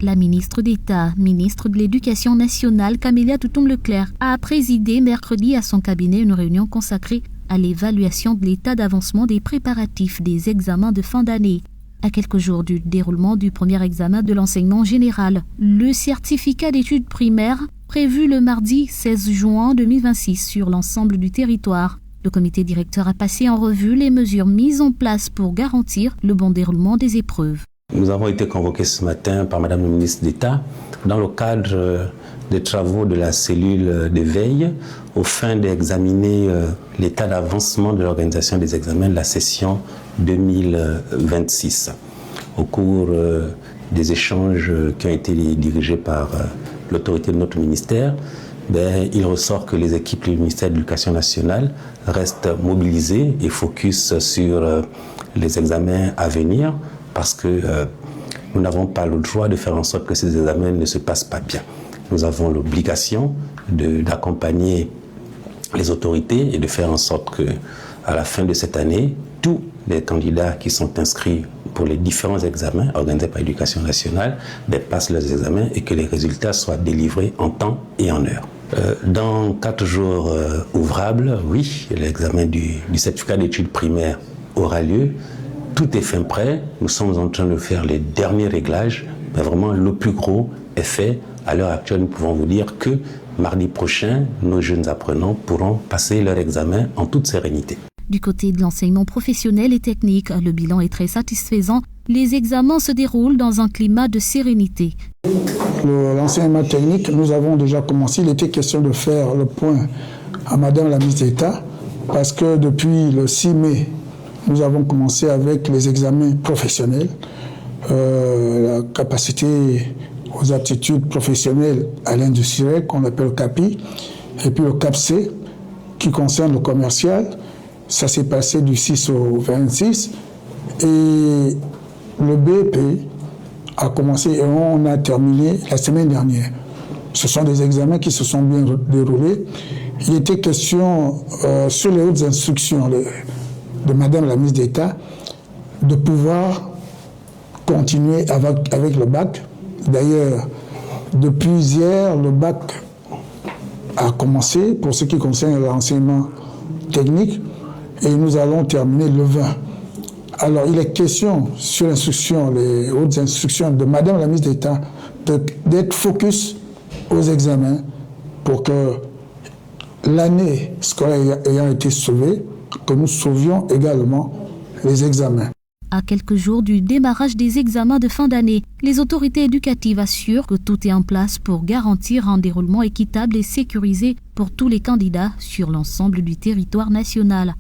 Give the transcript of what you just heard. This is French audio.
La ministre d'État, ministre de l'Éducation nationale, Camélia Toutoum-Leclerc, a présidé mercredi à son cabinet une réunion consacrée à l'évaluation de l'état d'avancement des préparatifs des examens de fin d'année. À quelques jours du déroulement du premier examen de l'enseignement général, le certificat d'études primaires, prévu le mardi 16 juin 2026 sur l'ensemble du territoire. Le comité directeur a passé en revue les mesures mises en place pour garantir le bon déroulement des épreuves. Nous avons été convoqués ce matin par Madame la ministre d'État dans le cadre des travaux de la cellule de veille au fin d'examiner l'état d'avancement de l'organisation des examens de la session 2026. Au cours des échanges qui ont été dirigés par l'autorité de notre ministère, il ressort que les équipes du ministère de l'Éducation nationale restent mobilisées et focus sur les examens à venir parce que nous n'avons pas le droit de faire en sorte que ces examens ne se passent pas bien. Nous avons l'obligation d'accompagner les autorités et de faire en sorte qu'à la fin de cette année, tous les candidats qui sont inscrits pour les différents examens organisés par l'Éducation nationale passent leurs examens et que les résultats soient délivrés en temps et en heure. Dans 4 jours ouvrables, oui, l'examen du certificat d'études primaires aura lieu. Tout est fin prêt. Nous sommes en train de faire les derniers réglages. Mais vraiment, le plus gros est fait. À l'heure actuelle, nous pouvons vous dire que mardi prochain, nos jeunes apprenants pourront passer leur examen en toute sérénité. Du côté de l'enseignement professionnel et technique, le bilan est très satisfaisant. Les examens se déroulent dans un climat de sérénité. L'enseignement technique, nous avons déjà commencé. Il était question de faire le point à Madame la ministre d'État parce que depuis le 6 mai, nous avons commencé avec les examens professionnels, la capacité aux aptitudes professionnelles à l'industriel qu'on appelle CAPI, et puis le CAPC qui concerne le commercial. Ça s'est passé du 6 au 26 et le BEP a commencé et on a terminé la semaine dernière. Ce sont des examens qui se sont bien déroulés. Il était question sur les hautes instructions de Madame la ministre d'État de pouvoir continuer avec le bac. D'ailleurs, depuis hier, le bac a commencé pour ce qui concerne l'enseignement technique et nous allons terminer le 20. Alors, il est question sur l'instruction, les hautes instructions de Madame la ministre d'État d'être focus aux examens pour que l'année scolaire ayant été sauvée, que nous sauvions également les examens. À quelques jours du démarrage des examens de fin d'année, les autorités éducatives assurent que tout est en place pour garantir un déroulement équitable et sécurisé pour tous les candidats sur l'ensemble du territoire national.